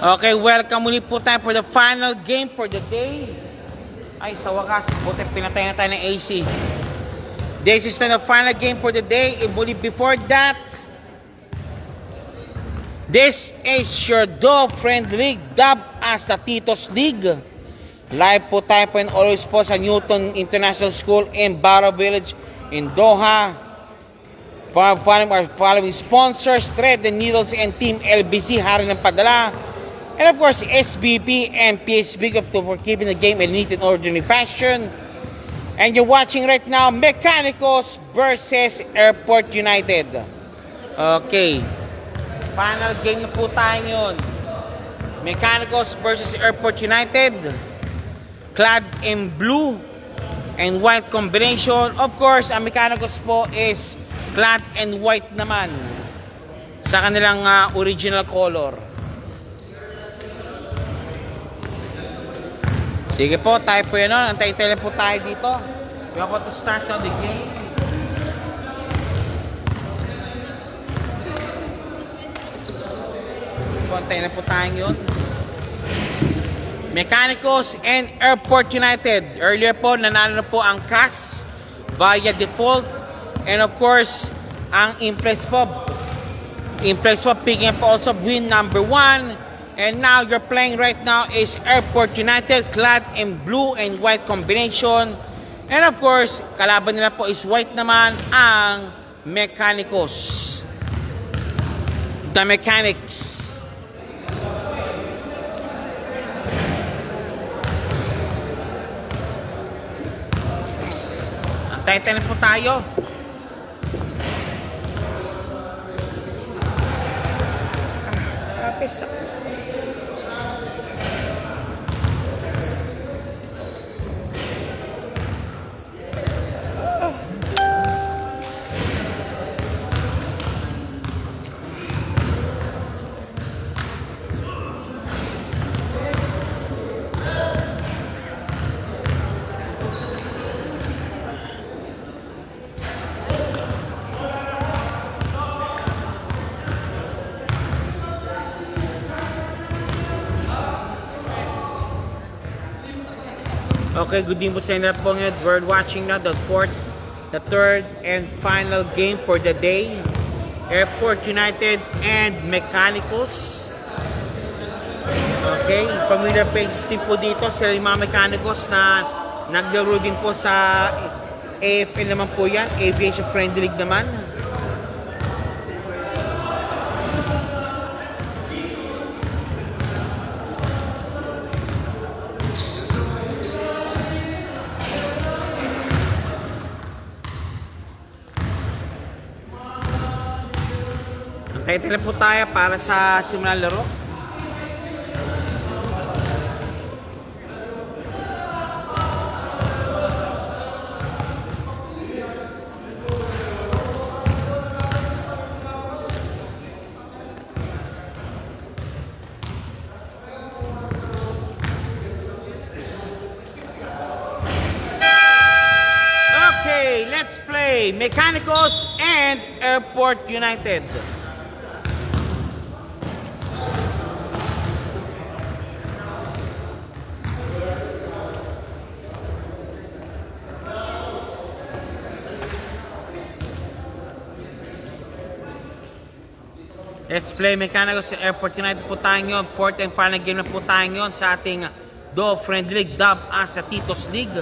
Okay, welcome muli po tayo for the final game for the day. Ay, sa wakas, buti pinatay na tayo ng AC. This is the final game for the day. And before that, this is your Dove Friend League, dubbed as the Titos League. Live po tayo po and always po sa Newton International School in Barrow Village in Doha. Following sponsors, Thread and Needles and Team LBC, hari ng padala. And of course, SBP and PHB for keeping the game in neat and orderly fashion. And you're watching right now, Mechanicos versus Airport United. Okay. Final game na po tayo yun. Mechanicos versus Airport United. Clad in blue and white combination. Of course, ang Mechanicos po is clad in white naman sa kanilang original color. Sige po, tayo po yun. Antay-antay po tayo dito. We are about to start now the game. Antay na po tayo yun. Mechanicos and Airport United. Earlier po, nanalo na po ang CAS via default. And of course, ang Impress po picking up also win number 1. And now you're playing right now is Airport United, clad in blue and white combination. And of course, kalaban nila po is white naman ang Mechanicos. The Mechanics. Antay-antay po tayo. Kapis. Okay, good evening po sa inyo po ngayon. We're watching now the third and final game for the day. Airport United and Mechanicos. Okay, familiar page din po dito. Sila yung mga Mechanicos na naglaro din po sa AFL naman po yan. Aviation Friendly League naman. Kaya po tayo para sa simulan laro. Okay, let's play Mechanicos and Airport United. Let's play Mechanicos and Airport United po tayo yun. Fourth and final game na po tayo yun sa ating Dove Friend League, dubbed as sa Titos League.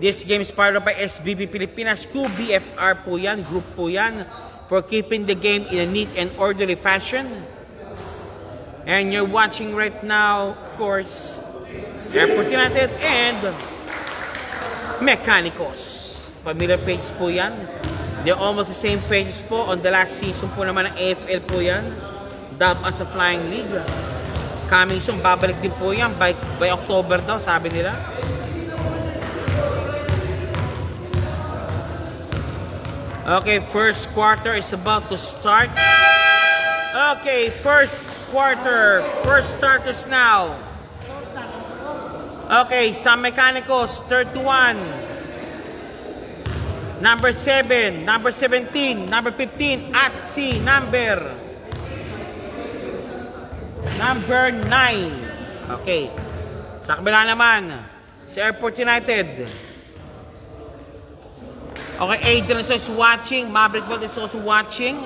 This game is powered by SBB Pilipinas. QBFR po yan, group po yan, for keeping the game in a neat and orderly fashion. And you're watching right now, of course, Airport United and Mechanicos. Familiar page po yan. They're almost the same pages po. On the last season po naman ng AFL po yan. Dubbed as a Flying League. Coming soon, babalik din po yan by October daw, sabi nila. Okay, first quarter is about to start. Okay, first quarter. First starters now. Okay, some Mechanicos, 31. Number 7, number 17, number 15, at si number number 9. Okay. Sa kabila naman, si Airport United. Okay, Adrian is watching. Maverick Ball is also watching.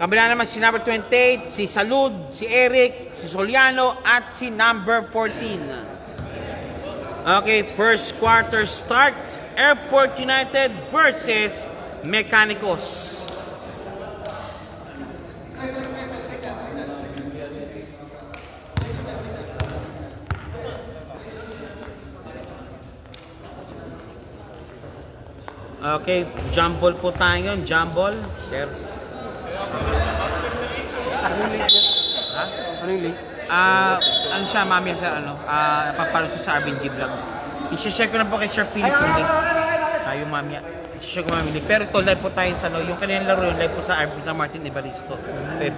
Kabila naman si number 28, si Salud, si Eric, si Soliano, at si number 14. Okay, first quarter start. Airport United versus Mecanicos. Okay, jump ball po tayo yun. Jump ball. Sir. Ha? Ano yung link? Ano siya, mami sa ano? Papalo siya sa RBG Vlogs. I-share ko na po kay Sir Philip yung link. Yung mami. I-share ko mami link. Pero ito, live po tayo sa ano. Yung kanilang laro yun, live po sa RBG sa Martin Evaristo.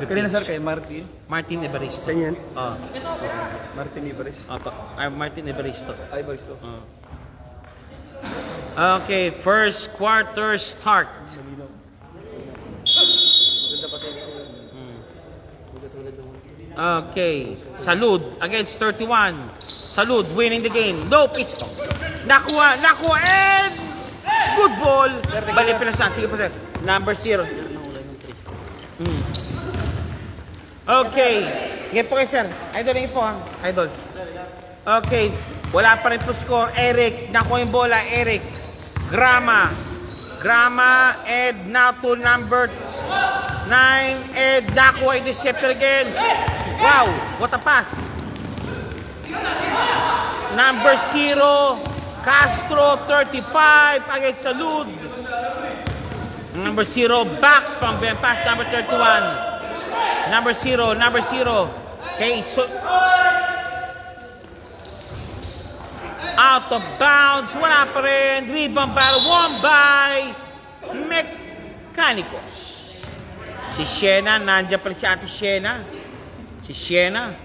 Kanina sir kay Martin. Martin Evaristo. Saan yan? Oo. Martin Ibares. Martin Evaristo. Ay, Baristo. Okay, first quarter start. Malinaw. Maganda pa tayo. Okay, Salud against 31. Salud winning the game. Nope, it's nakuha, and good ball. Balik pinasan. Sige po sir. Number 0. Okay. Sige po kayo sir. Idol lang po ha. Idol. Okay. Wala pa rin po score. Eric. Nakuha yung bola. Eric. Grama, and now to number 9, and nakuha yung interceptor again. Wow, what a pass. Number 0, Castro, 35, against Salud. Number 0, back from the pass, number 31. Number 0. Okay, so out of bounds, wala pa rin. Rebound battle, won by Mecanicos. Si Siena, nandiyan pa rin si Ate Siena. Si Siena,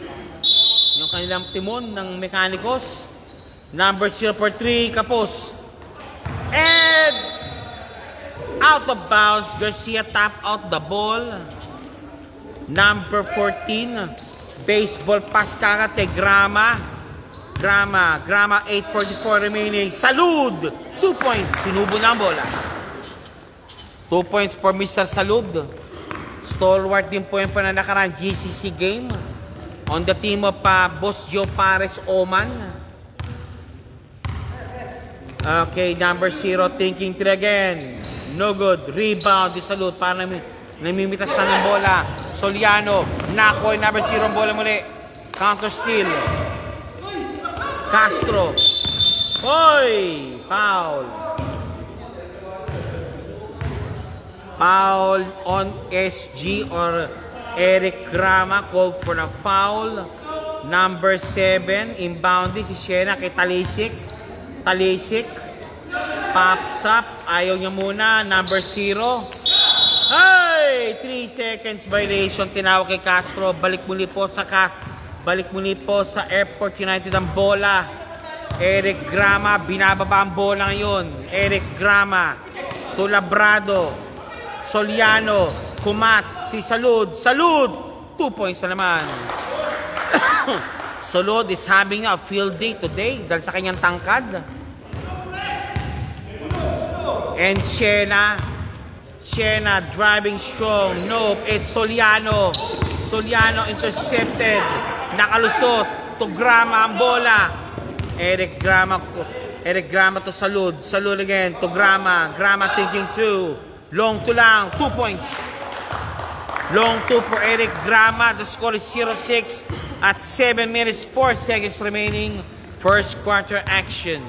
yung kanilang timon ng Mecanicos. Number 0 for 3, Kapos. And out of bounds, Garcia tap out the ball. Number 14, baseball pass kagat kay Grama, 8:44 remaining. Salud! 2 points. Sinubo na ang bola. 2 points for Mr. Salud. Stalwart din po yung pananakarang GCC game. On the team of Boss Joe Pares Oman. Okay, number 0 thinking 3 again. No good. Rebound di Salud. Para namimitas na ng bola. Soliano. Nakoy, number 0 ang bola muli. Counter steal. Castro. Hoy! Foul. Foul on SG or Eric Grama called for a foul. Number 7, inbounding si Siena kay Talisik. Pops up. Ayaw niya muna. Number 0. Hey! 3 seconds violation. Tinawag kay Castro. Balik muli po sa Airport United ang bola. Eric Grama, binababa ang bola ngayon. Eric Grama, to Labrado, Soliano, Kumat, si Salud. 2 points na naman. Salud is having a field day today dahil sa kanyang tangkad. And Siena driving strong. Nope, it's Soliano. Soliano intercepted. Nakalusot to Grama ang bola. Eric Grama to Salud. Salud again to Grama. Grama thinking 2. Long 2 lang. 2 points. Long 2 for Eric Grama. The score is 0-6 at 7 minutes 4 seconds remaining. First quarter action.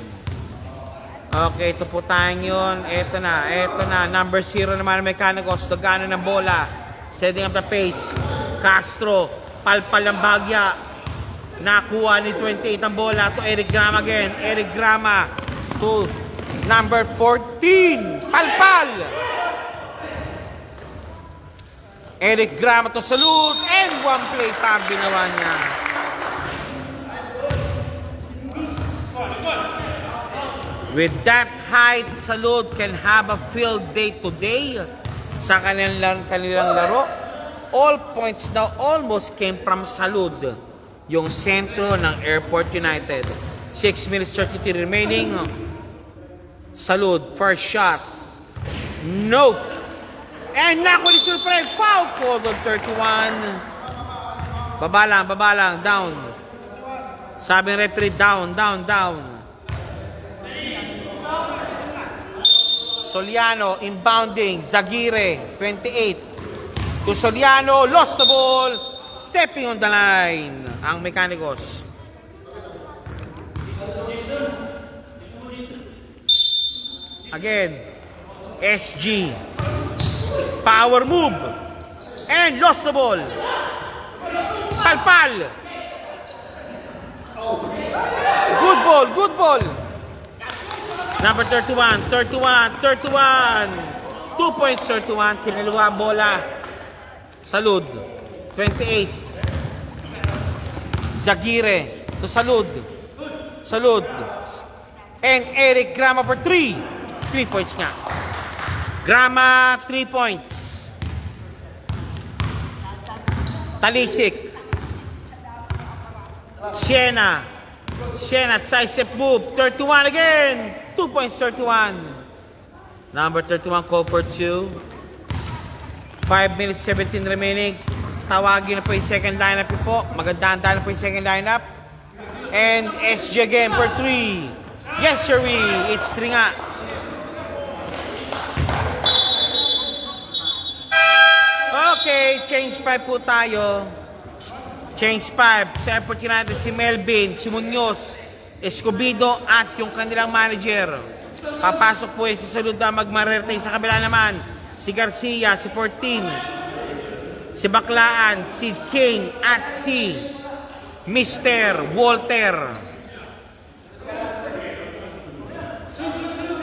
Okay, ito po tayo yun. Ito na. Number 0 naman ang Mecanicos. Dagano ng bola. Setting up the pace. Castro. Palpal ang bagya. Nakuha ni 28 ang bola to Eric Grama again. Eric Grama to number 14. Palpal! Eric Grama to Salud. And 1 play pa ginawa niya. With that height, Salud can have a field day today sa kanilang laro. all points now almost came from Salud, yung sentro ng Airport United. 6 minutes 33 remaining. Salud, first shot. Nope. And naku ni surprise, foul called on 31. Babalang, down. Sabi ng referee, down. Soliano, inbounding, Zaguire, 28. To Soliano, lost the ball. Stepping on the line, ang Mecanicos. Again, SG. Power move. And lost the ball. Palpal. Good ball. Number 31. 2 points 31. Kinalawa bola. Salud. 28. Zaguire to Salud. And Eric Grama for 3. 3 points nga. Grama, 3 points. Talisik. Siena, side step move. 31 again. 2 points, 31. Number 31, call for 2. 5 minutes, 17 remaining. Tawagin na po yung second lineup po. Magandaan na po yung second lineup. And SG again for 3. Yes, sir, it's 3 nga. Okay, change 5 po tayo. Change 5. Sa Airport United, si Melvin, si Munoz, Escobedo at yung kanilang manager. Papasok po si Salud na magma-retain sa kabila naman. Si Garcia, si 14. Si Baclaan, si King at si Mr. Walter.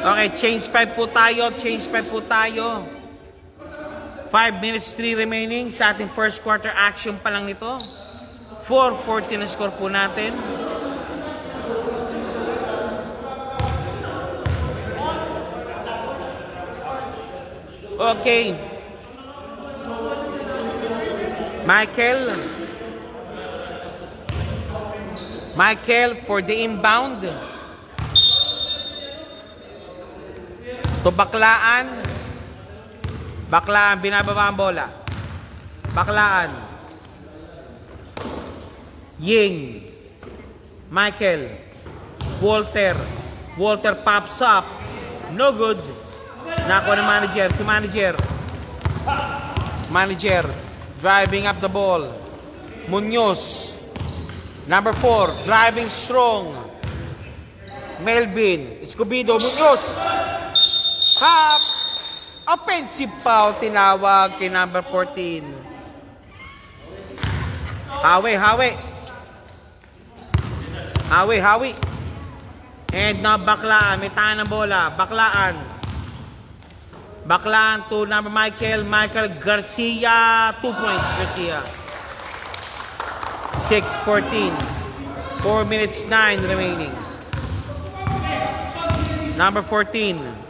Okay, change 5 po tayo. 5 minutes 3 remaining sa ating first quarter action pa lang nito. 4-14 na score po natin. Okay. Michael for the inbound. To Baclaan, binababa ang bola. Baclaan. Ying. Michael. Walter pops up. No good. Nakuha ng manager. Si manager. Driving up the ball. Munoz. Number 4. Driving strong. Melvin. Escobedo. Munoz. Hop. Offensive foul tinawag kay number 14. Hawi. And now Baclaan, may tahan ng bola. Baclaan to number Michael Garcia. 2 points Garcia. 6-14. 4 minutes 9 remaining. Number 14.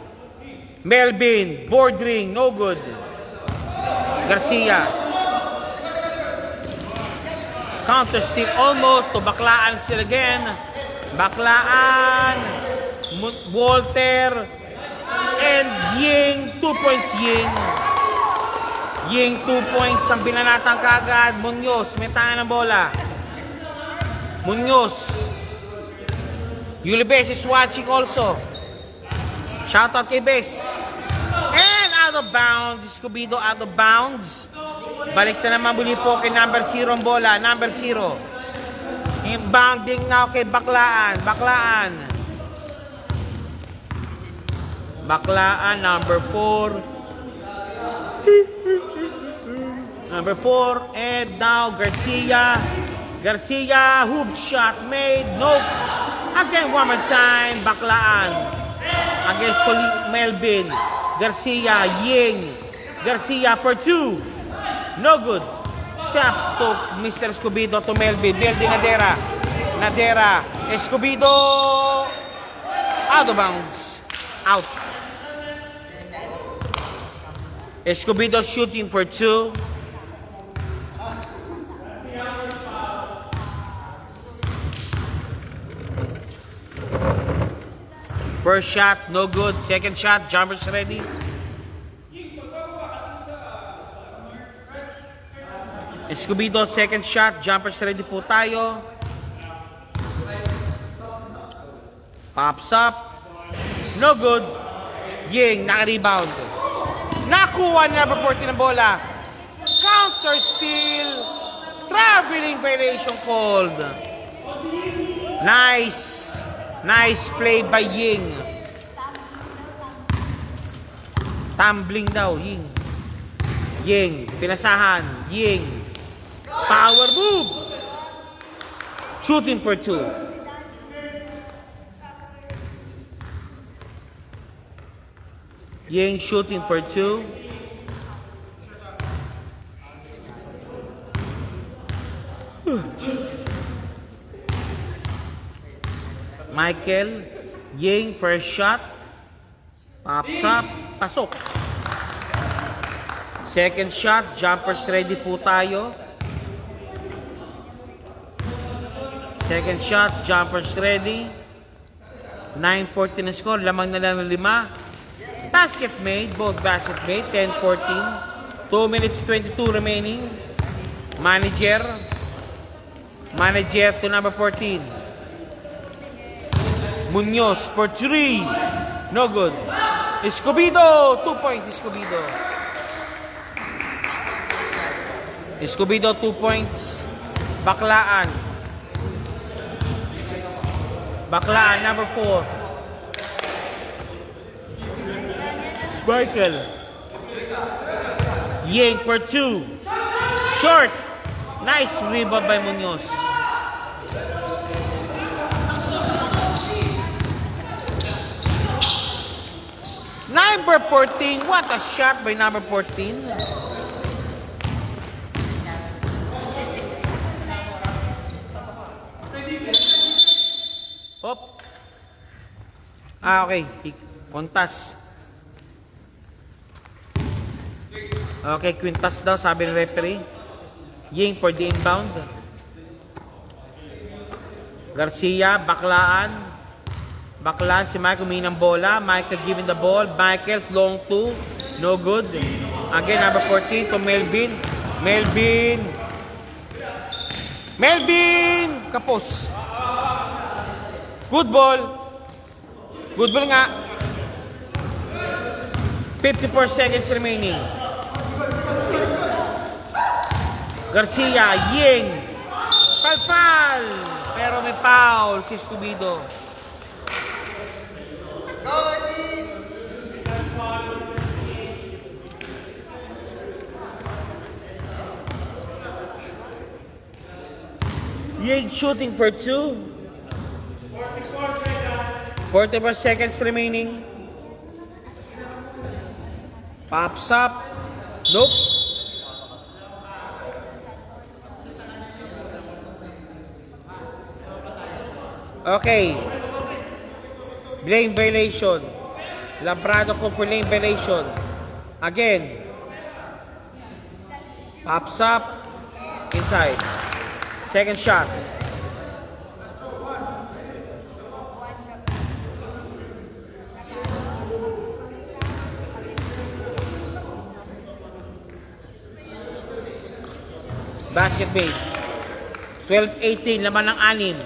Melvin, bordering, no good. Garcia. Counter steal almost to Baclaan still again. Baclaan, Walter, and Ying. 2 points Ying 2 points ang binanatang kagad. Munoz, may tahan ng bola. Munoz. Ulibes is watching also. Shoutout kay Bes. And out of bounds. Escobedo out of bounds. Balik na naman muli po kay number 0 ang bola. Number 0. Inbounding now kay Baclaan. Baclaan, number 4. And now Garcia, hoop shot made. Nope. Again, one more time. Baclaan. Against Melvin. Garcia, Ying. Garcia for 2. No good. Tap to Mr. Escobedo to Melvin. Nadera. Escobedo. Out of bounds. Out. Escobedo shooting for 2. First shot, no good. Second shot, jumpers ready. Escobedo, second shot, jumpers ready po tayo. Pops up. No good. Ying, naka-rebound. Nakuha ni number 14 ng bola. Counter steal. Traveling violation called. Nice. Nice play by Ying. Tumbling daw, Ying. Ying, pinasahan. Ying. Power move. Shooting for 2. Ying shooting for 2. Michael, Ying first shot. Pops up, pasok. Second shot, jumpers ready po tayo. Second shot, jumpers ready. 9-14 na score, lamang na lang ng 5. Basket made, both basket made, 10-14. 2 minutes 22 remaining. Manager to number 14. Munoz for 3. No good. Escobedo, 2 points, Escobedo. Escobedo, 2 points. Baklaan, number 4. Michael. Ying for 2. Short. Nice rebound by Munoz. Number 14. What a shot by number 14. Hop. Okay. Kontas. Okay, quintas daw, sabi ng referee. Ying for the inbound. Garcia, Baklaan. Baklaan, si Michael humingi ng bola. Michael giving the ball. Michael, long 2. No good. Again, number 14 to Melvin. Melvin! Kapos. Good ball. Good ball nga. 54 seconds remaining. Garcia, Ying. Palpal. Pero may foul si Escobedo. Ying shooting for 2. 44 seconds remaining. Pops up. Nope. Okay. Lane violation. Labrado ko for lane violation. Again. Pops up. Inside. Second shot. Basket made. 12-18, laman ng 6.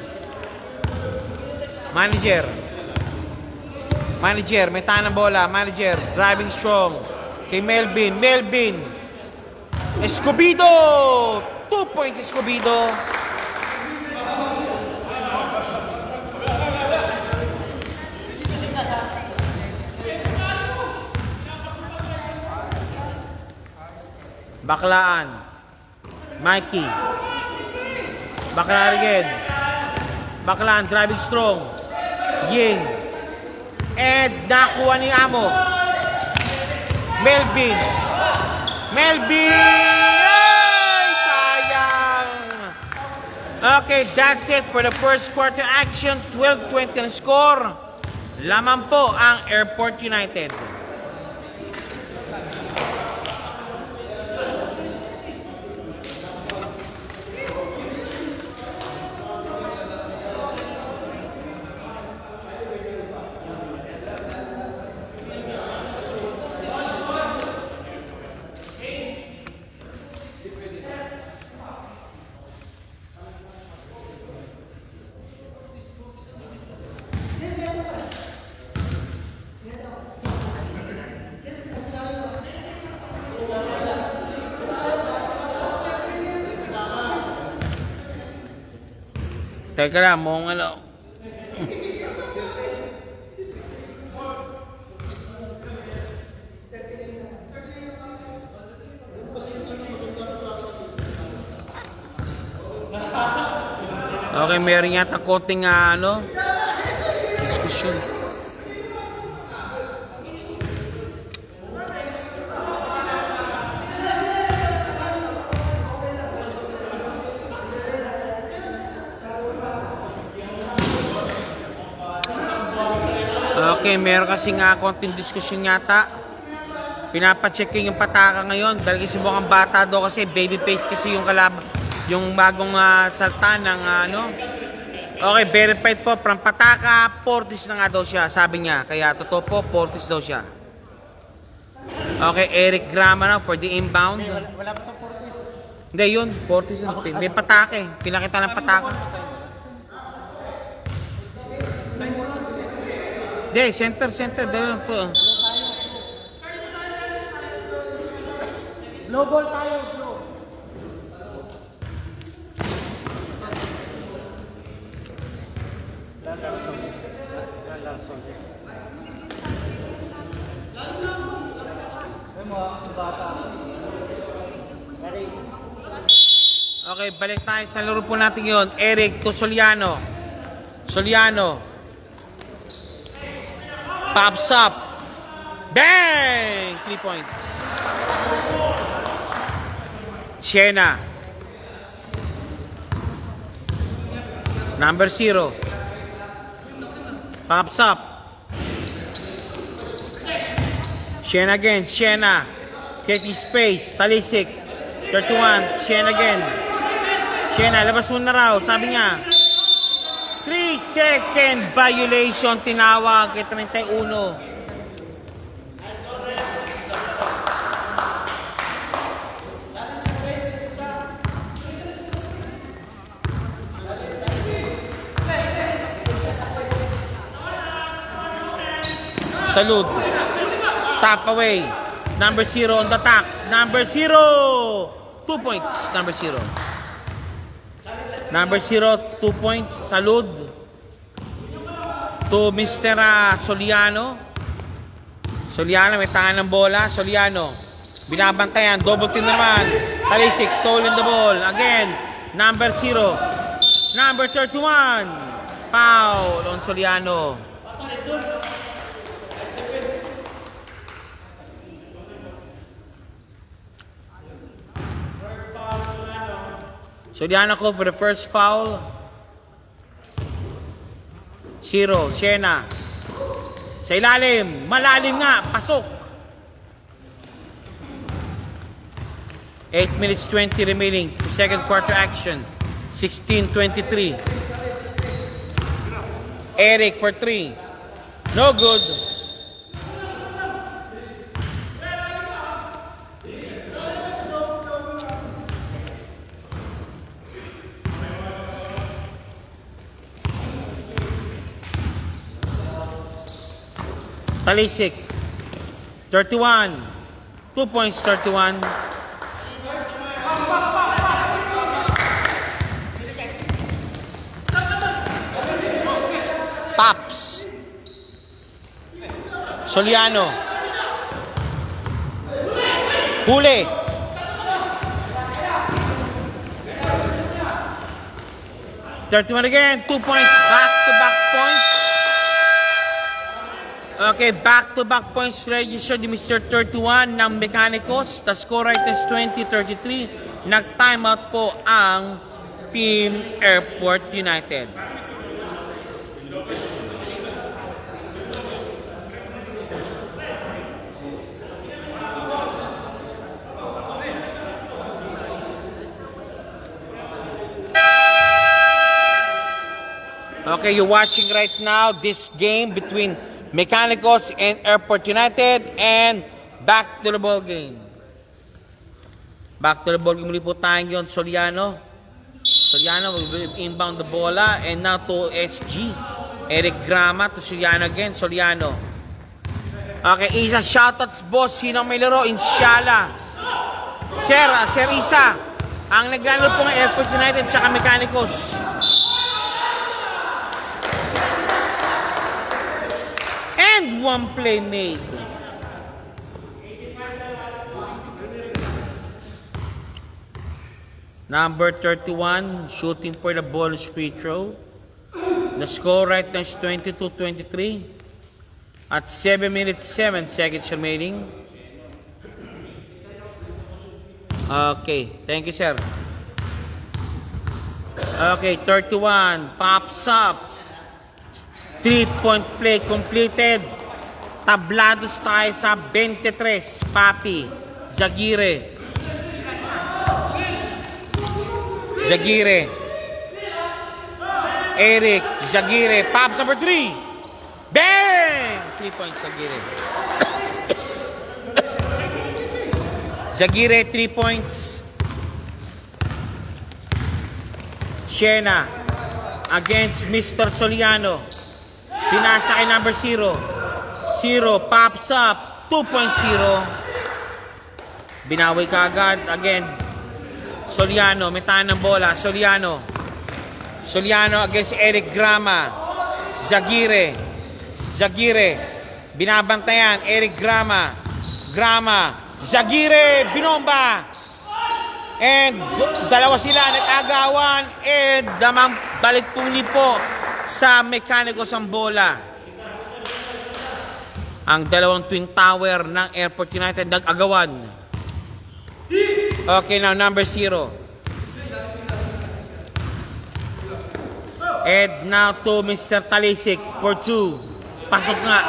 Manager, may tahan ng bola. Manager, driving strong. Kay Melvin. Escobedo! 2 points, Escobedo. Baklaan. Mikey. Baklaan again. Baklaan, driving strong. Ying. And nakuha ni Amo. Melvin. Ay, sayang. Okay, that's it for the first quarter action. 12-20 ang score. Lamang po ang Airport United. Teka lang, mong ano. Okay, meron yata konting ano, diskusyon. Okay, meron kasi nga konting diskusyon yata. Pinapacheck yung pataka ngayon dahil kasi mukhang bata daw kasi baby face kasi yung kalaban, yung bagong salta ng ano. Okay, verified po from pataka, Portis na nga daw siya, sabi niya. Kaya totoo po, Portis daw siya. Okay, Eric Grama na for the inbound. Wala pa itong Portis. Hindi, yun, Portis na. May pataka eh. Pinakita ng pataka. Hindi, center. Dahil po. Low ball tayo, bro. Larson. Okay, balik tayo sa laro po natin yun. Eric to Soliano. Pops up. Bang! 3 points. Siena. Number 0. Pops up. Siena again. Siena. Getting space. Talisik. 31. Siena again. Siena, labas mo na raw. Sabi niya. 3-second violation. Tinawag kay 31. Salud. Tap away. Number 0 on the attack. Number 0. 2 points. Number 0. Number 0, 2 points. Salud. To Mr. Soliano. Soliano, may tangan ng bola. Soliano. Binabantayan. Double team naman. Talisik, stolen the ball. Again. Number 0. Number 31. Foul on Soliano. Soliano ko for the first foul. 0. Siena. Sa ilalim. Malalim nga. Pasok. 8 minutes 20 remaining. Second quarter action. 16-23. Eric for 3. No good. Talisik. 31. 2 points, 31. Pops. Soliano. Huli. Thirty-one again. 2 points. Back-to-back points. Okay, back-to-back points registered ni Mr. 31 ng Mechanicos. The score right is 20-33. Nag-time out po ang Team Airport United. Okay, you're watching right now this game between Mechanicos and Airport United, and back to the ball game. Back to the ball game muli po tayo yun. Soliano will inbound the bola, and now to SG. Eric Grama to Soliano again. Soliano. Okay, Isa, shoutouts boss. Sino may laro? Inshallah. Sir Isa. Ang naglalaro po ng Airport United tsaka Mechanicos. And one play made. Number 31, shooting for the bonus free throw. The score right now is 22-23 at 7 minutes 7 seconds remaining. Okay, thank you, sir. Okay, 31 pops up. 3-point play completed. Tablados tayo sa 23. Papi Zaguirre. Zaguirre. Eric Zaguirre. Pops number 3. Bang! 3 points Zaguirre. Zaguirre 3 points. Siena against Mr. Soliano. Pinasa kay number 0. 0 pops up. 2.0. Binawi ka agad. Again. Soliano. May tahan ng bola. Soliano against Eric Grama. Zaguirre. Binabantayan. Eric Grama. Zaguirre. Binomba. And dalawa sila nag-agawan. And damang balik puli po sa Mecanicos ang bola. Ang dalawang twin tower ng Airport United nag-agawan. Okay, now number 0. And now to Mr. Talisik for 2. Pasok nga.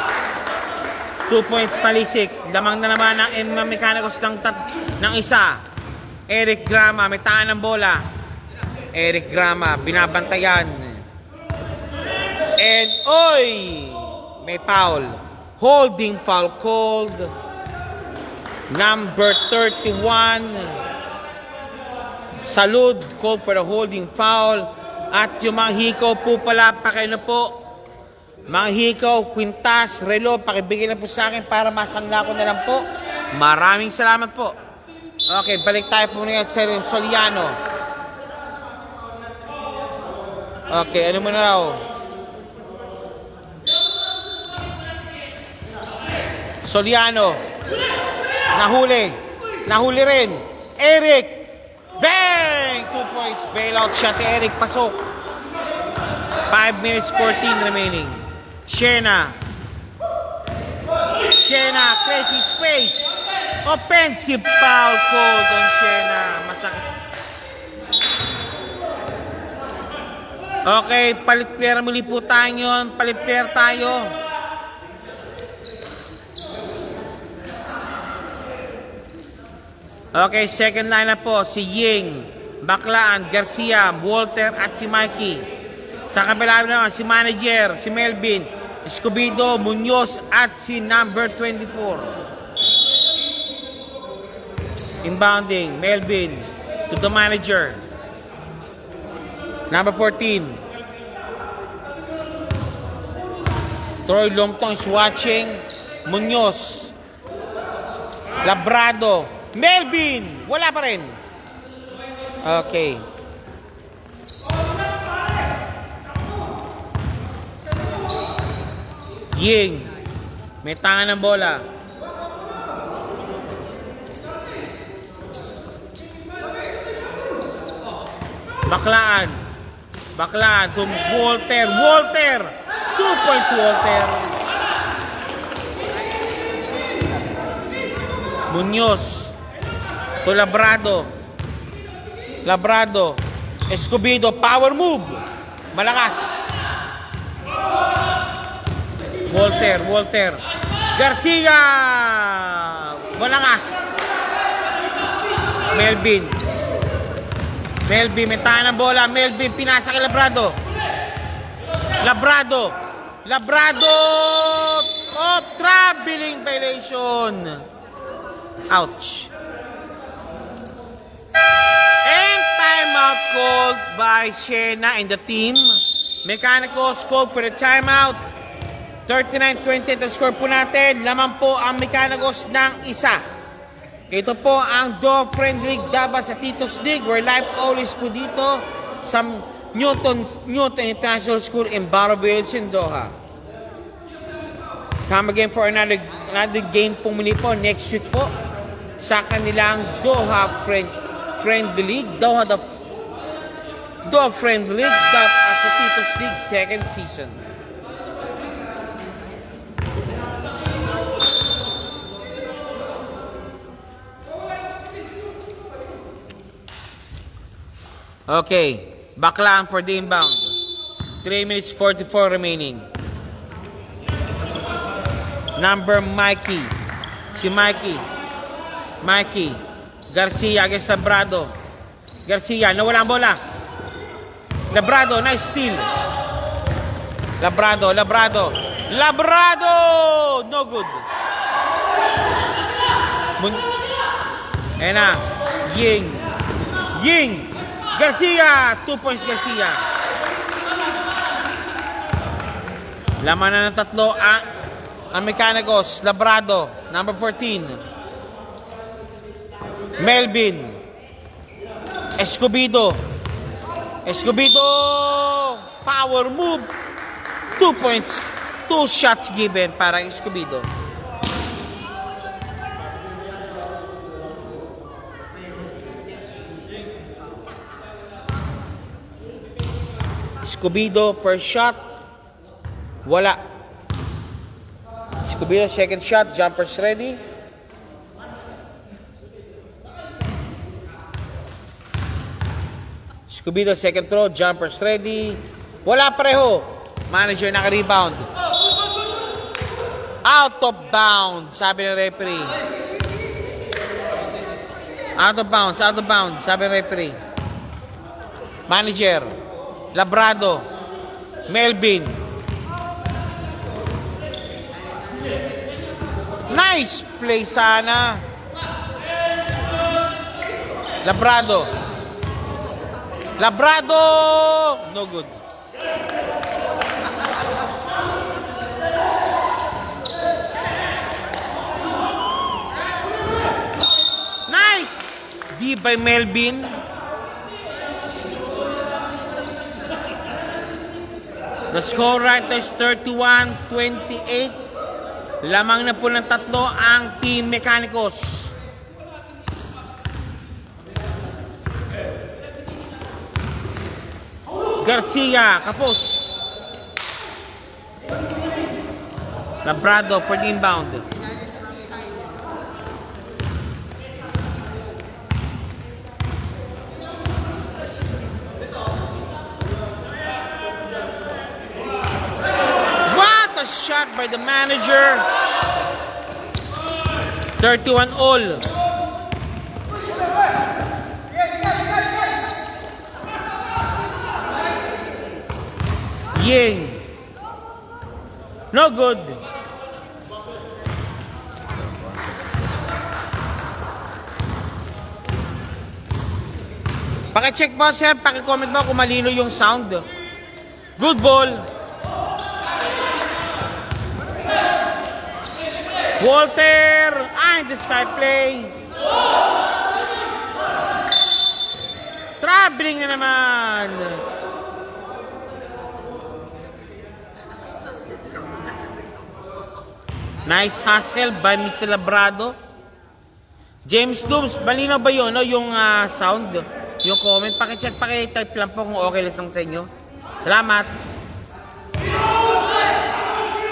2 points Talisik. Lamang na naman ng Mecanicos ng isa. Eric Grama, may taan ng bola. Eric Grama, binabantayan. And, oy! May foul. Holding foul called. Number 31. Salud called for the holding foul. At yung mga hikaw po pala, pakino po. Mga hikaw, kwintas, relo, pakibigay na po sa akin para masangla ko na lang po. Maraming salamat po. Okay, balik tayo po ngayon sa Soliano. Okay, ano mo na raw? Soliano. Nahuli rin. Eric. Bang! 2 points. Bailout shot. Eric, pasok. 5 minutes 14 remaining. Siena, creating space. Offensive foul called on Siena. Masakit. Okay, palit player muli po tayo yun. Palit player tayo. Okay, second line na po. Si Ying, Baclaan, Garcia, Walter at si Mikey. Sa kabila naman si manager, si Melvin, Escobedo, Munoz at si number 24. Inbounding, Melvin to the manager. Number 14. Troy Lomtong is watching. Munoz. Labrado. Melvin! Wala pa rin. Okay. Ying. May tangan ng bola. Baclaan to Walter. 2 points Walter. Munoz to Labrado. Escobedo, power move. Malakas. Walter. Garcia. Malakas. Melvin, may tahan ng bola. Melvin, pinasa kay Labrado. Oh, traveling violation. Ouch. And timeout called by Siena and the team. Mecanicos called for the timeout. 39-20 ang score po natin. Laman po ang Mecanicos ng isa. Ito po ang Dove Friend League Davao sa Titos League. We're live always po dito sa Newton International School in Barrow Village in Doha. come again for another game po muli po next week po sa kanilang Doha Friendly League. Doha Friendly League sa Tito's League second season. Okay, Baklaan for the inbound. 3 minutes 44 remaining. Number Mikey. Si Mikey. Garcia against Labrado. Garcia, nawala ang bola. Labrado, nice steal. Labrado. No good. Ayan na. Ying. Garcia, 2 points Garcia. Laman na ng tatlo ang Mecanicos. Labrado, number 14. Melvin. Escobedo, power move. 2 points, 2 shots given para Escobedo. Escobedo per shot. Wala. Escobedo second shot. Jumpers ready. Escobedo second throw. Jumpers ready. Wala pareho. Manager naka-rebound. Out of bounds, sabi ng referee. Out of bounds, sabi ng referee. Manager. Labrado. Melvin. Nice play sana. Labrado. No good. Nice. D by Melvin. The score right now is 31-28. Lamang na po ng tatlo ang Team Mecanicos. Garcia, kapos. Labrado for the inbound. Shot by the manager. 31 all. Ying. No good. Paki-check mo sir, paki-comment mo kung malino yung sound. Good ball. Walter, the sky play. Traveling na naman. Nice hustle by Mr. Labrado. James Dooms, malinaw ba yun, no? Yung sound, yung comment? Pakicheck, pakitype lang po kung okay lang sa inyo. Salamat.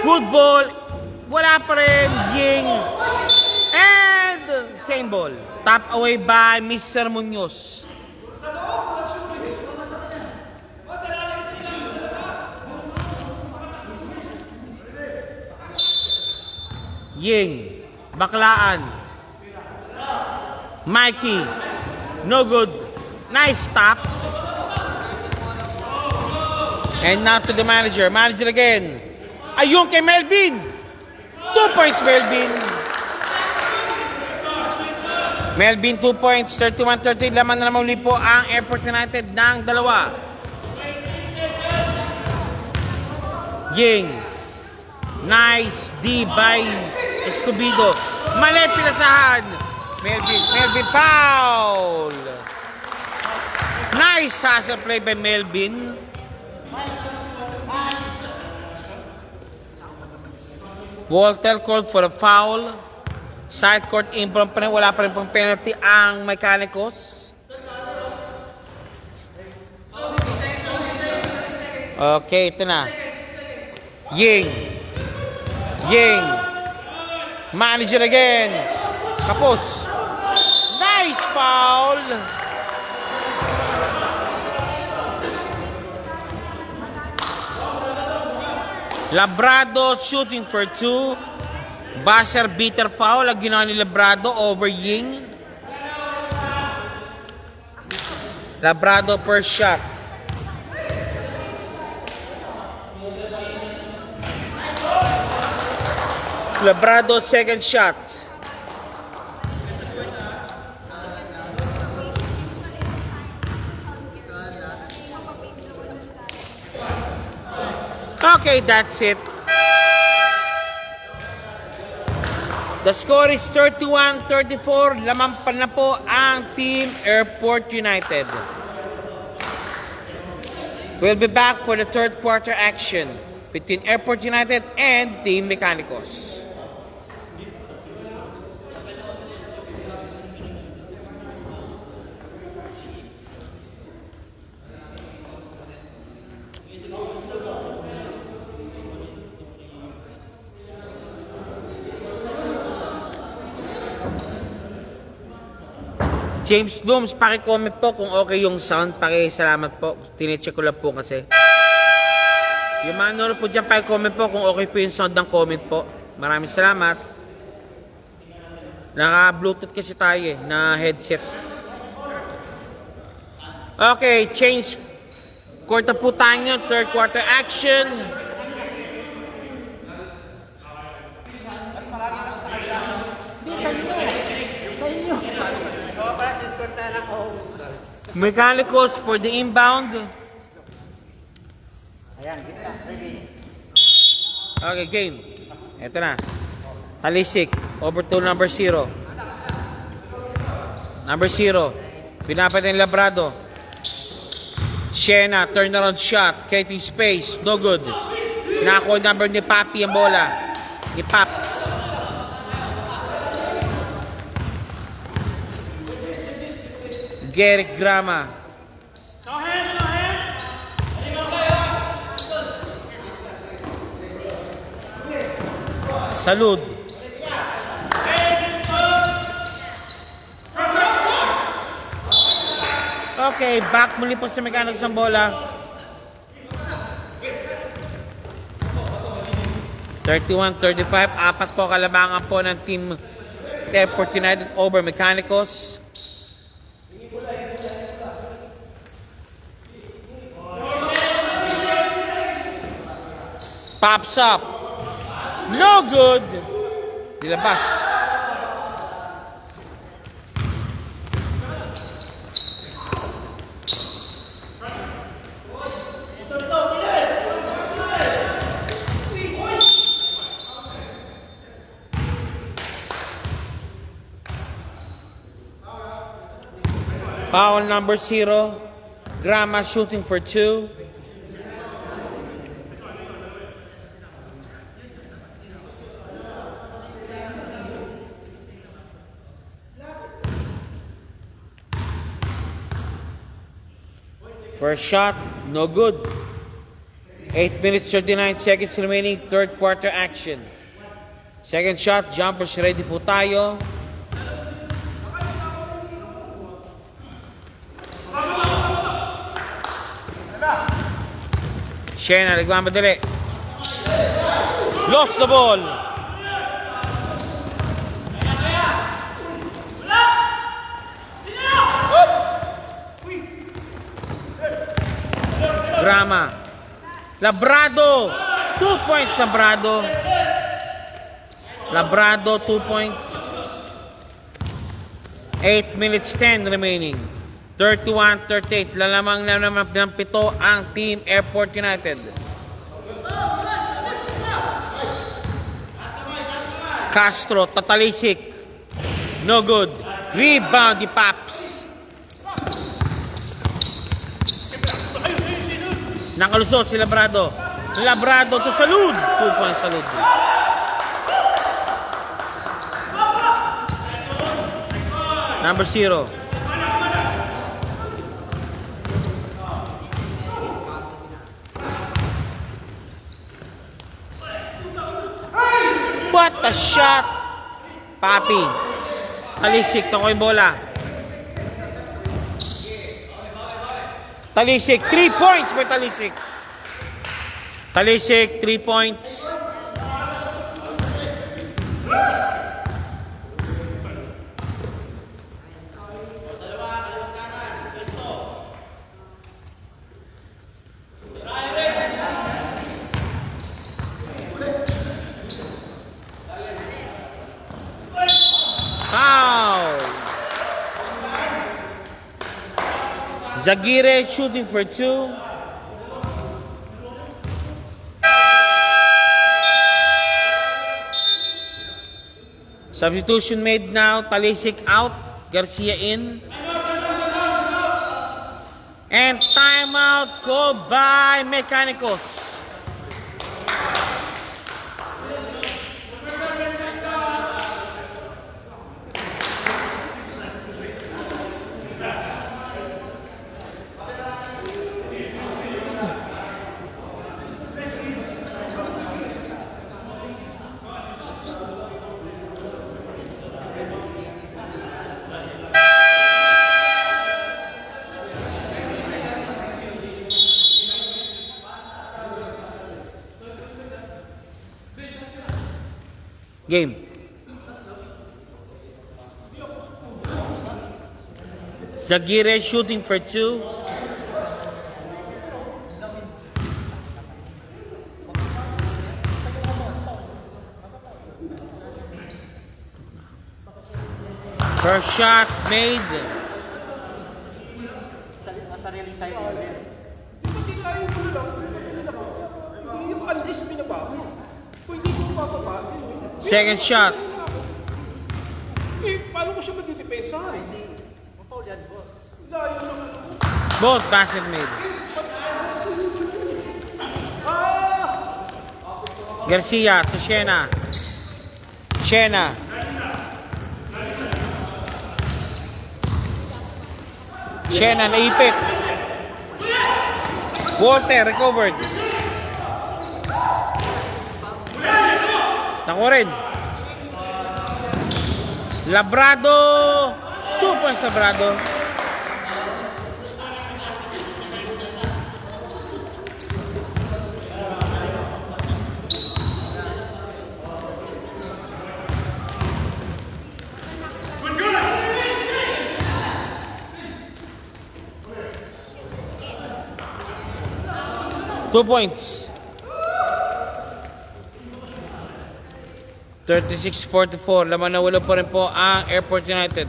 Good ball. Wala pa rin, Ying. And same ball. Tap away by Mr. Munoz. Ying. Baklaan. Mikey. No good. Nice tap. And now to the manager. Manager again. Ayun kay Melvin. 2 points, Melvin. Melvin, 2 points. 31-30. Laman na naman ulit po ang Airport United ng dalawa. Ying. Nice D by Escobedo. Mali, pinasahan. Melvin, foul. Nice hustle play by Melvin. Walter called for a foul. Side court improv pa rin. Wala pa rin pang penalty ang Mechanicos. Okay, ito na. Ying. Manager again. Kapos. Nice foul. Labrado shooting for 2. Buzzer beater foul ang ginawa ni Labrado over Ying. Labrado per shot. Labrado second shot. Okay, that's it. The score is 31-34. Lamang pa na po ang Team Airport United. We'll be back for the third quarter action between Airport United and Team Mechanicos. James Dooms, paki-comment po kung okay yung sound. Paki-salamat po. Tine-check ko lang po kasi. Yung mga nanonood po dyan, paki-comment po kung okay po yung sound ng comment po. Maraming salamat. Naka-bluetooth kasi tayo na headset. Okay, change court na po tayo. Third quarter action. Sa inyo. Mechanicos for the inbound. Okay, game. Ito na. Talisik. Over to number 0. Number 0. Pinapatay ng Labrado. Siena, turnaround shot. Creating space. No good. Nakakuha number ni Papi ang bola. Ni Paps. Gerek Grama. Salud. Okay, back muli po sa Mechanicos ng bola. 31-35. Apat po kalabangan po ng Team Airport United over Mechanicos. Pops up. No good. Dilabas. Foul number 0. Grama shooting for 2. First shot, no good. 8 minutes 39 seconds remaining, third quarter action. Second shot, jumpers ready po tayo. Siena, nagmamadali. Lost the ball. Grama. Labrado. 2 points Labrado. Labrado 2 points. 8 minutes 10 remaining. 31-38. Lalamang na naman ng 7 ang Team Airport United. Castro, tatalisik. No good. Rebound di Paps. Nakalusot si Labrado. Labrado to Salud. 2 points Salud. Number 0. What a shot! Papi. Talisik, to ko yung bola. Talisik, 3 points by Talisik. Talisik, 3 points. Foul! Zagire shooting for 2. Substitution made now. Talisik out. Garcia in. And timeout called by Mechanicos. Game. Zagire shooting for 2. First shot made. Sariling side din. Hindi tayo ko lang. Yung alis binaba. Kung hindi ko mababa. Second shot. Eh, paano ko siya magdidepensa? Hindi. Mapaul yan, boss. Layo naman. Both basket made. Garcia to Shena. Shena. Shena naipit. Walter recovered. Naku rin. Labrado. 2 points Labrado. Two points. 36-44. Laman na wala pa rin po ang Airport United.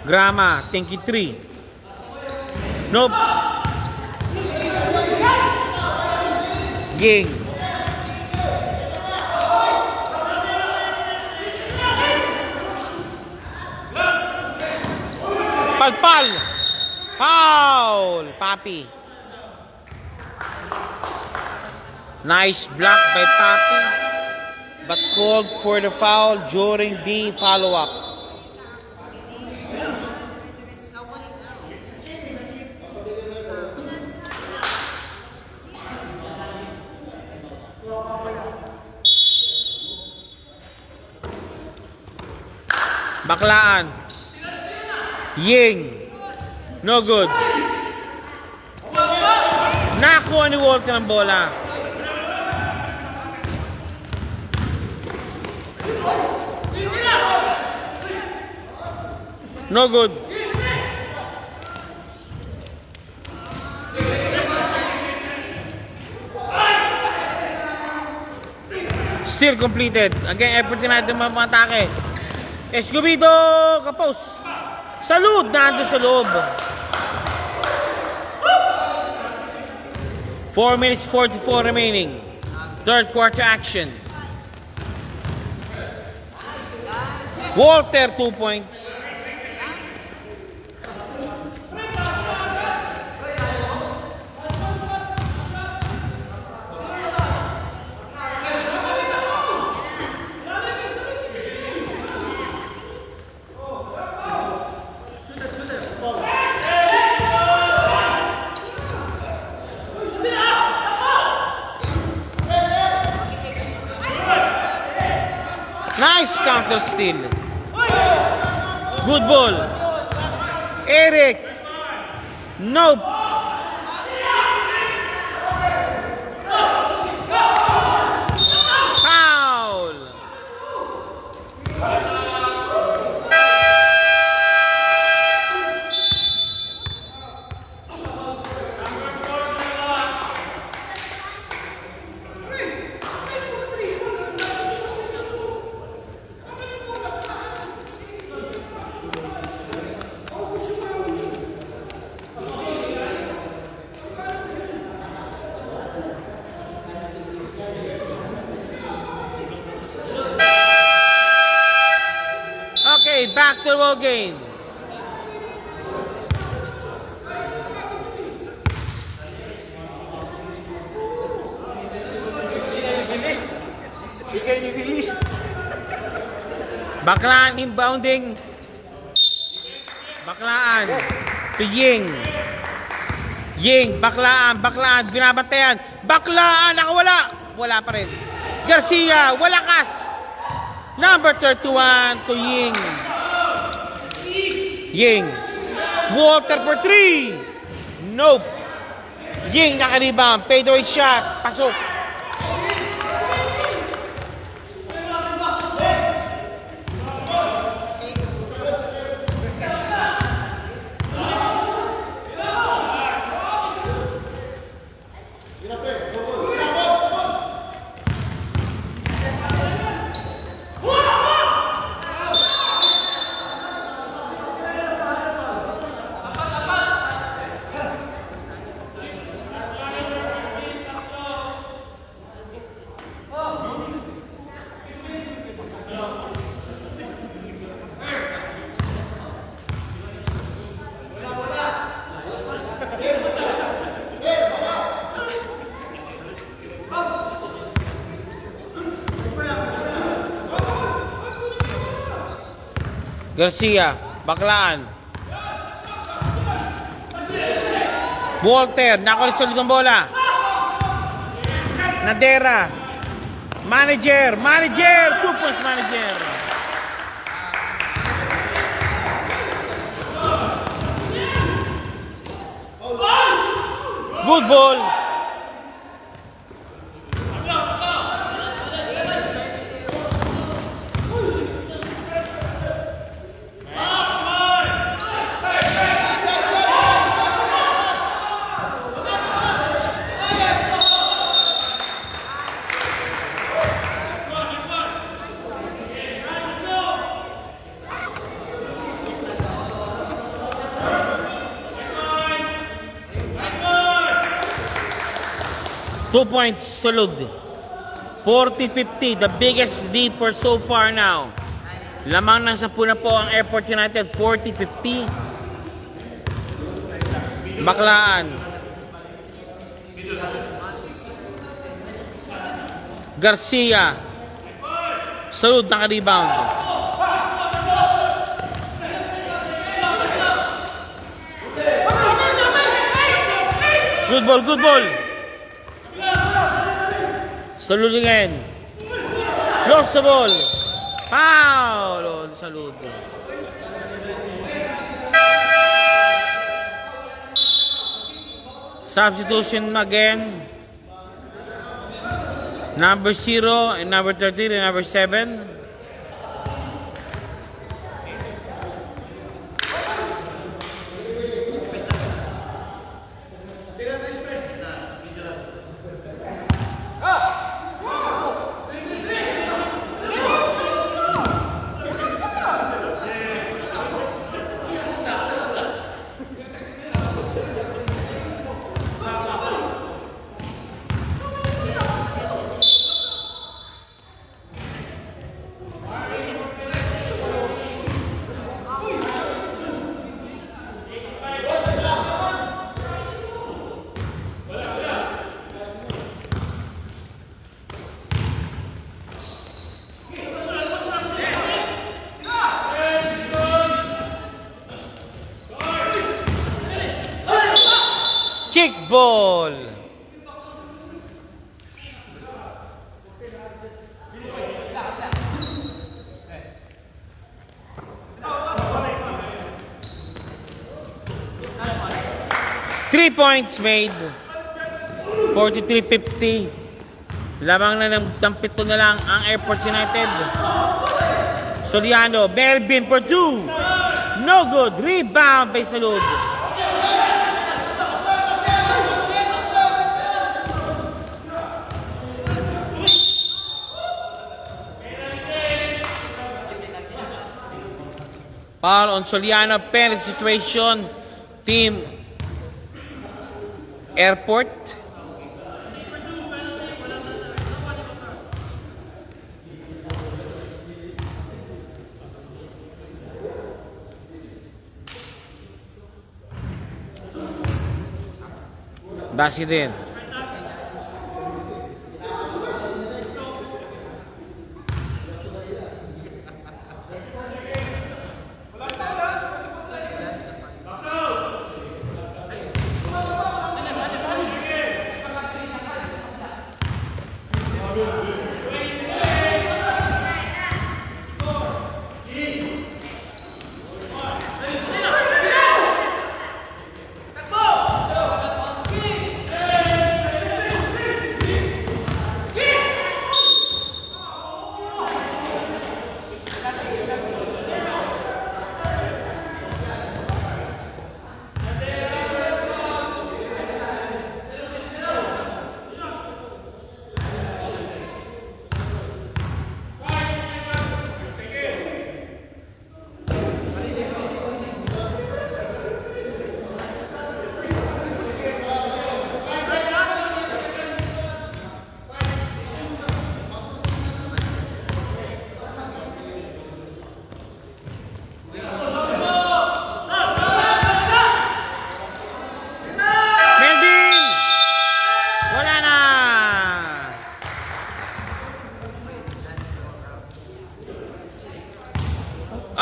Grama, Tinky 3. Nope. Ging. Palpal. Foul. Papi. Nice block by Papi, but called for the foul during the follow-up. Baklaan. Ying. No good. Nakuha ni Walter ang bola. No good. Still completed. Again, effort natin mamatake. Escobedo kapos. Salud nandun sa loob. 4 minutes 44 remaining. Third quarter action. Walter 2 points. Nice counter steal. Good ball. Eric. Nope. Foul. Okay, back to the ball game. Hindi kayo bibili. Baklaan inbounding. Baklaan. To Ying. Ying, baklaan, binabantayan. Baklaan, nakawala. Wala pa rin. Garcia, walakas. Number 31 to Ying. Ying. Walter for 3. Nope. Ying nakaribang. Fadeaway shot. Pasok. Garcia, baklaan. Walter, nakulit sa ng bola. Nadera. Manager, 2 points manager. Good ball. Two points, Salud. 40-50, the biggest lead for so far now. Lamang ng 10 na po ang Airport United, 40-50. Baklaan. Garcia. Salud, naka-rebound. Good ball, good ball. Salud again. Lost the ball. Foul. Salud. Substitution again. Number 0 and number 13 and number 7. Kickball. 3 points made. 43-50. Lamang na ng 7 na lang ang Airport United. Soriano, Melvin for 2. No good. Rebound by Salud. Foul on Soliano, penalty situation, team Airport. Basket din.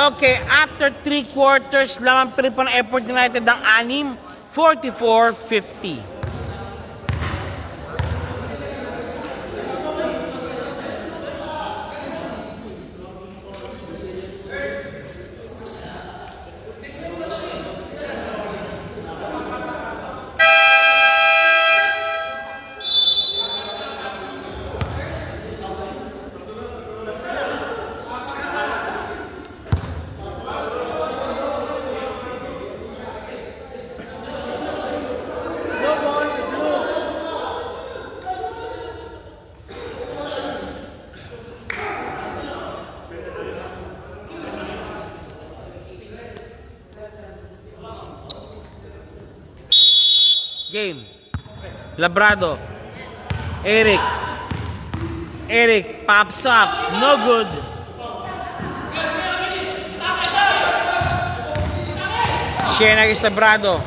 Okay, after 3 quarters, lamang pa rin po ng Airport United ang 6, 44-50. Game. Labrado. Eric pops up. No good. Siena is Labrado.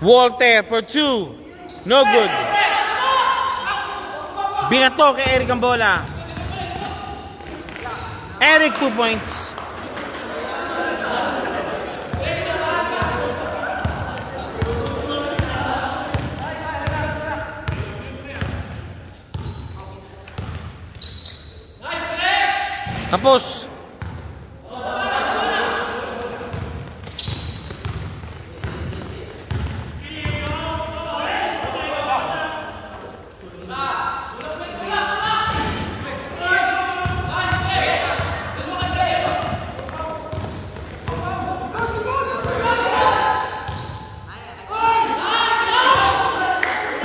Walter for 2. No good. Binato kay Eric ang bola. Eric 2 points. Tapos.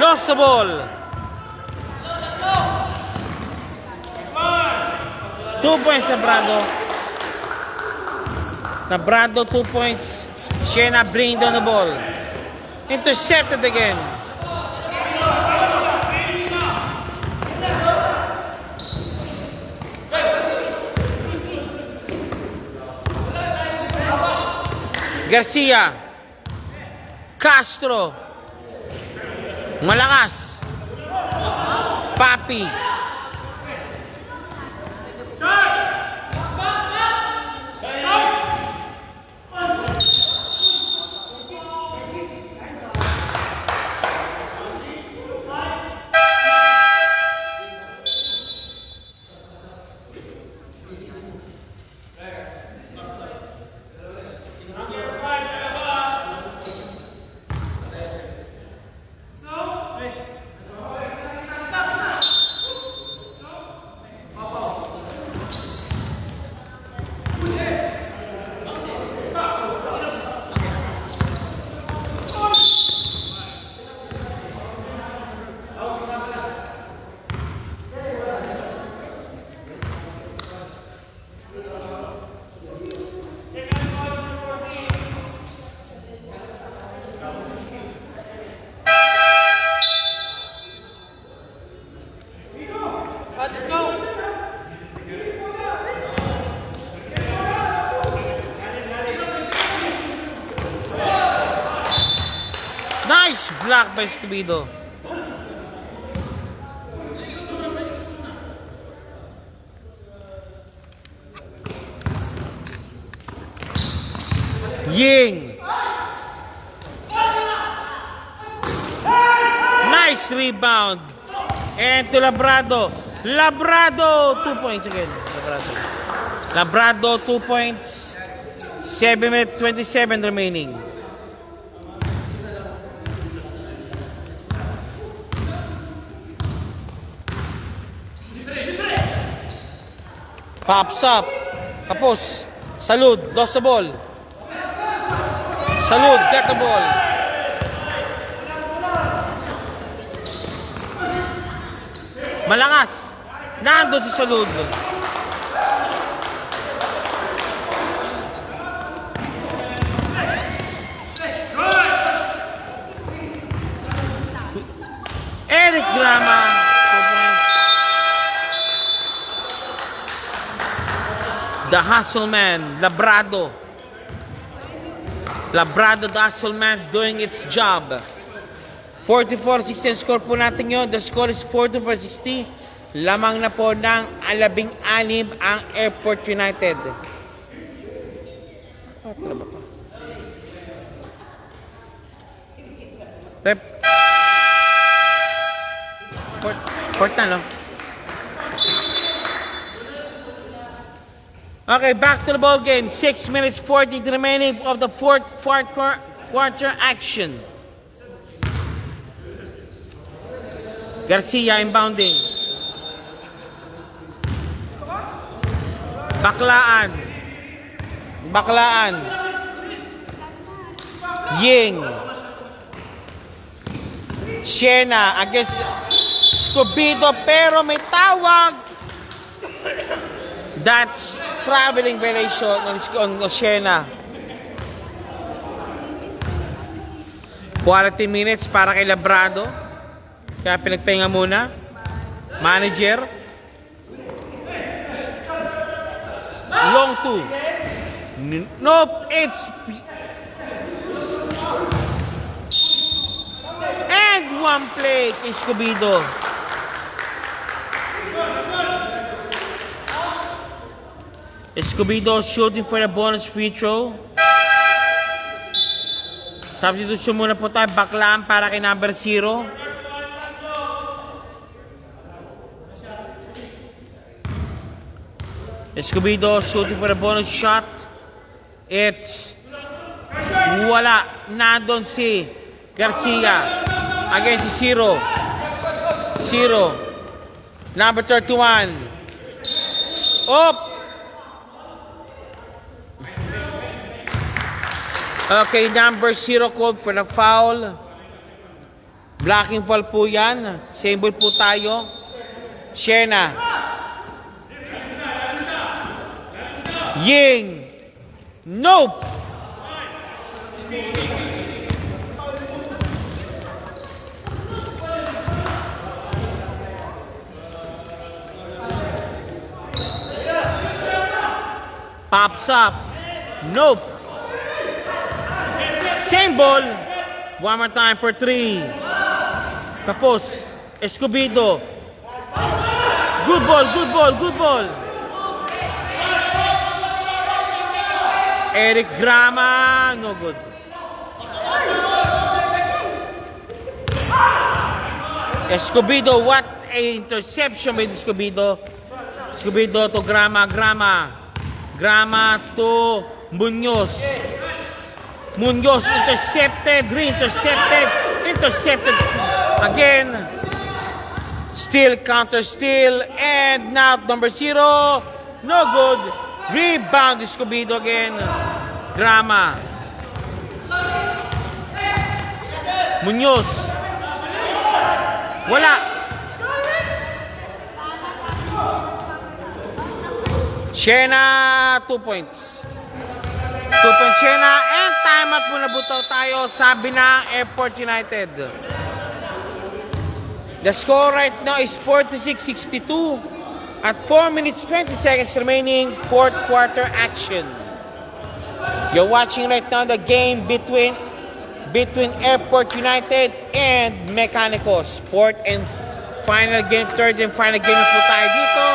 Lost the ball. 2 points Nabrado 2 points. Siena bringing down the ball. Intercepted again. Garcia. Castro. Malakas. Papi. blocked by Escobedo. Ying. Nice rebound. And to Labrado. Labrado, 2 points again. Labrado, 2 points. 7 minutes 27 remaining. Pops up. Kapos. Salud. Lost the ball. Salud. Get the ball. Malakas. Nandun si Salud. Eric Grama. 2 points. The hustle man, Labrado. Labrado, the hustle man, doing its job. 44-16 score po natin yun. The score is 44-60. Lamang na po ng 16 ang Airport United. Rep. Fourth na, no? Okay, back to the ball game. 6 minutes 40 remaining of the fourth quarter action. Garcia inbounding. Baklaan. Ying. Siena against Escobedo, pero may tawag. That's traveling violation on Siena. Quality minutes para kay Labrado. Kaya pinagpahinga muna. Manager. Long 2. Nope, it's... And one play kay Escobedo. Escobedo shooting for the bonus free throw. Substitution muna po tayo. Baklaan para kay number 0. Escobedo shooting for a bonus shot. It's wala. Nandun si Garcia against si 0. Number 31. Up. Okay, number 0 called for the foul. Blocking foul po yan. Same ball po tayo. Siena. Ying. Nope. Pops up. Nope. Same ball. One more time for 3. Tapos. Escobedo. Good ball. Eric Grama, no good. Escobedo, what a interception by Escobedo. Escobedo to Grama. Grama to Munoz. Intercepted, intercepted again. Still, counter steal, and now number 0, no good. Rebound, Escobedo again. Grama. Munoz. Wala. Siena, 2 points. 2 points Siena, and timeout muna butaw tayo, sabi ng Airport United. The score right now is 46-62. At 4 minutes 20 seconds remaining, fourth quarter action. You're watching right now the game between between Airport United and Mecanicos. Fourth and final game, third and final game na po tayo dito.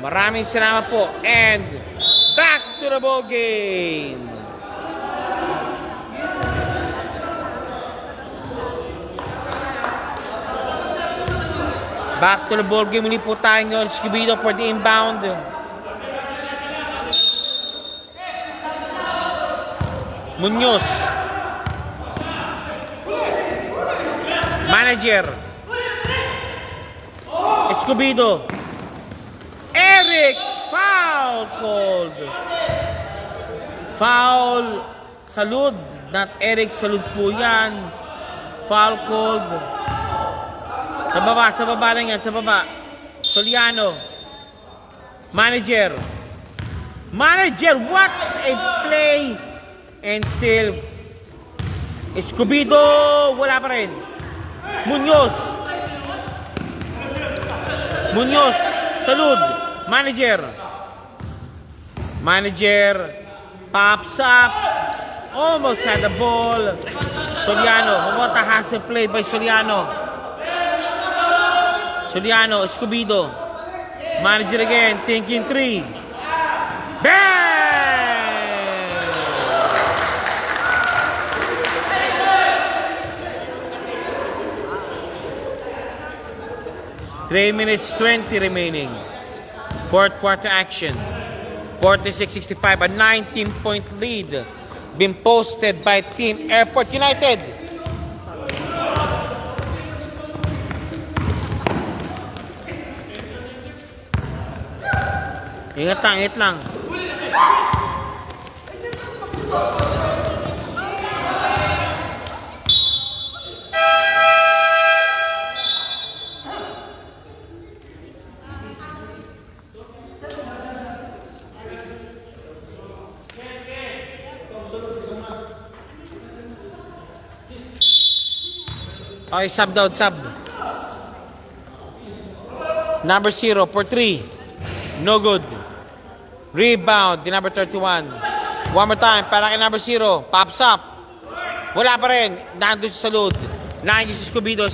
Maraming salamat po and back to the ball game. Back to the ball game. Muli po tayo ngayon. Escobedo for the inbound. Munoz. Manager. Escobedo. Eric. Foul called. Foul. Salud. Not Eric. Salud po yan. Foul called. Sa baba lang yan, sa baba. Soliano. Manager, what a play! And still, Escobedo, wala pa rin. Munoz, Salud. Manager, pops up. Almost had the ball. Soliano, what a hustle play by Soliano. Escobedo. Manager again, thinking three. Bang! 3 minutes 20 remaining. Fourth quarter action. 46-65, a 19-point lead been posted by Team Airport United. Ingat lang. Okay, sub. Number 0 for 3. No good. Rebound, the number 31. One more time, para kay number 0. Pops up. Wala pa rin. Nandun sa Salud. Nandun si Escobedo.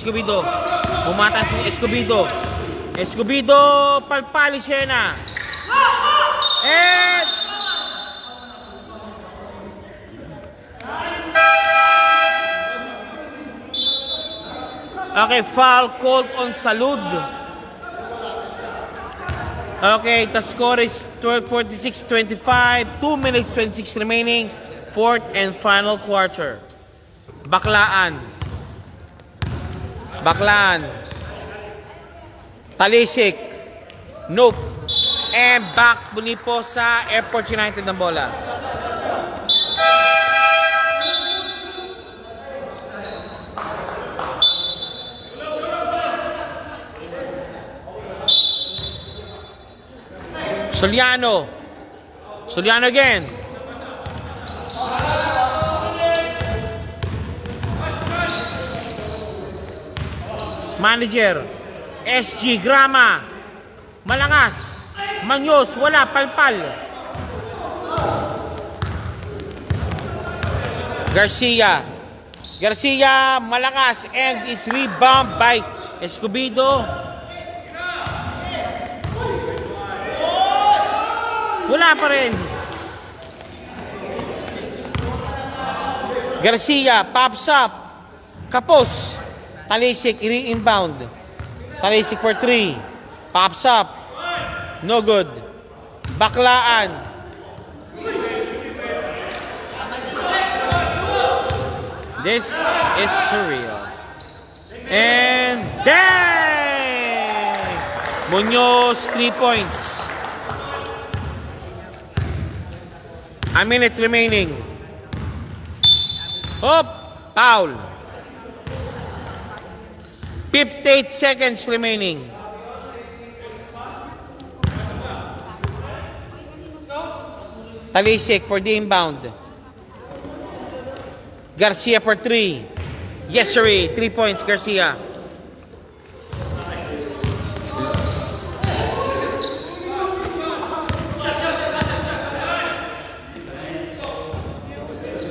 Umatan si Escobedo, palpali siya na. And... okay, foul called on Salud. Okay, the score is 46-25, 2 minutes 26 remaining, fourth and final quarter. Baklaan. Talisik. Nope. And back muli po sa Airport United ng bola. Soliano again. Manager. SG Grama. Malangas. Munoz, wala, palpal. Garcia, malakas and is rebound by Escobedo. Wala pa rin. Garcia, pops up. Kapos. Talisik, re-inbound. Talisik for 3. Pops up. No good. Baklaan. This is surreal. And dang! Munoz, 3 points. A minute remaining. Hop! Foul. 58 seconds remaining. Talisik for the inbound. Garcia for 3. Yes, sir. 3 points, Garcia.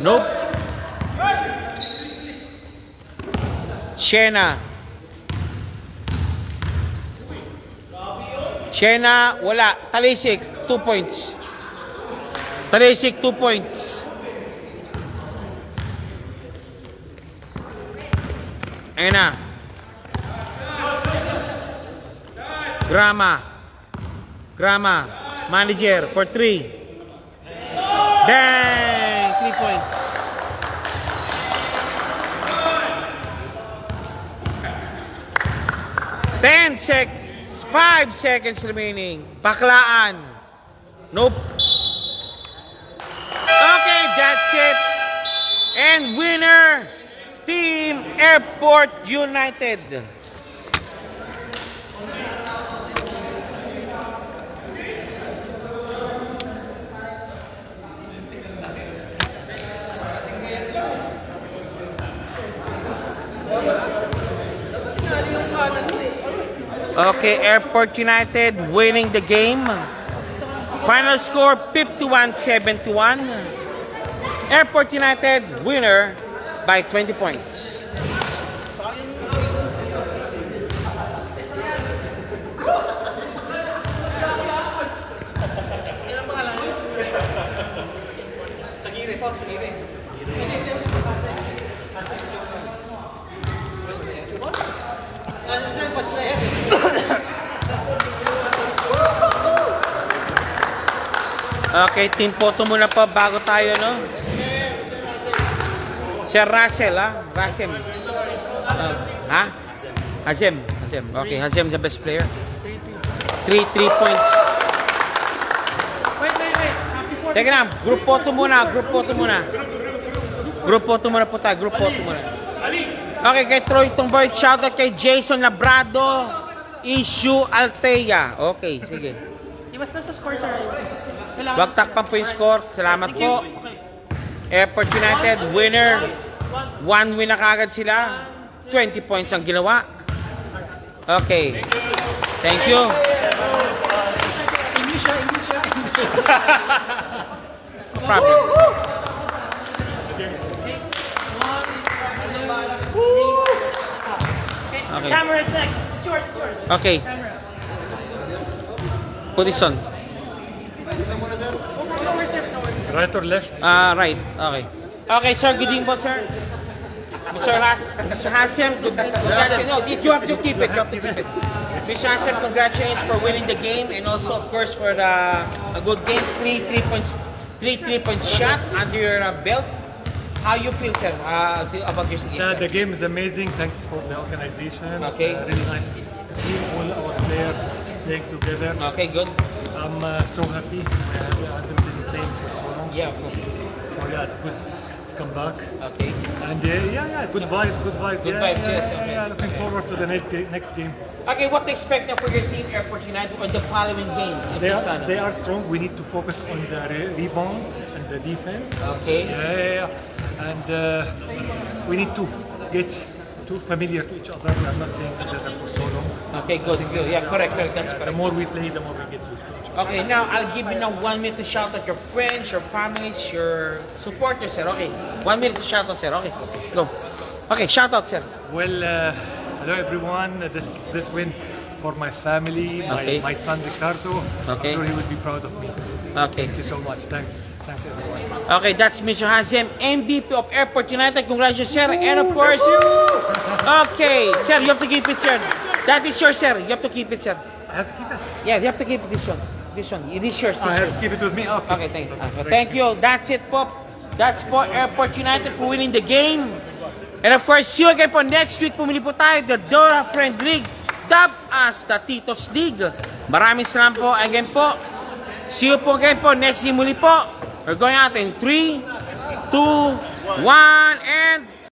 Nope. Shena. Shena, wala. Talisik, 2 points. Talisik, 2 points. Ayan na. Grama. Manager for 3. Dang! 3 points. Ten seconds. 5 seconds remaining. Baklaan. Nope. Okay, that's it. And winner, Team Airport United. Okay, Airport United winning the game. Final score 51-71. Airport United winner by 20 points. Okay, team photo muna po bago tayo, no? Sir Russell, ha? Russell. Ha? Hazem. Okay, Hazem the best player. 3 points. Wait. Teka na, group photo muna. Group photo muna po tayo. Okay, kay Troy Tongboy, shoutout kay Jason Labrado, Issue Altea. Okay, sige. Iwas na sa score, sir. Wag takpan po yung score. Salamat po. Airport United, winner. 1 win na kagad sila. 20 points ang ginawa. Okay. Thank you. English. No problem. Okay. Camera is next. It's yours. Okay. Camera. Put this on. Right or left? Right. Okay. Okay, sir. Good evening po, sir. Mr. Hasem, congratulations. No, you have to keep it. Mr. Hasem, congratulations for winning the game and also, of course, for a good game. 3 3-point shot under your belt. How you feel, sir, about your game? The game is amazing. Thanks for the organization. Okay. It's really nice to see all our players playing together. Okay, good. I'm so happy. I haven't been playing for so long. Yeah, of course. So yeah, it's good to come back. Okay. And good vibes. Good vibes, yes, okay. Looking forward to the next game. Okay, what to expect now for your team, Airport United, on the following games? They are strong. We need to focus on the rebounds and the defense. Okay. And we need to get too familiar to each other. We are not playing together for so long. Okay, good. Yeah, correct. That's The correct. more we play, the more we get used to each other. Okay, now I'll give you now 1 minute to shout out your friends, your families, your supporters, sir. Okay, 1 minute to shout out, sir. Okay, go. Okay, shout out, sir. Well, hello everyone. This win for my family, Okay. my son Ricardo. Okay. I'm sure he would be proud of me. Okay. Thank you so much. Thanks everyone. Okay, that's Mr. Hazem, MVP of Airport United. Congratulations, sir. And of course, okay, sir, you have to keep it, sir. That is yours, sir. You have to keep it, sir. I have to keep it. Yeah, you have to keep it, this one. It is yours. I have to keep it with me. Okay, thank you. Thank you. That's it po. That's for Airport United for winning the game. And of course, see you again po next week. Pumili po tayo the Dora Friend League, dubbed as the Titos League. Maraming salamat po again po. See you po again po next game muli po. We're going out in 3, 2, 1, and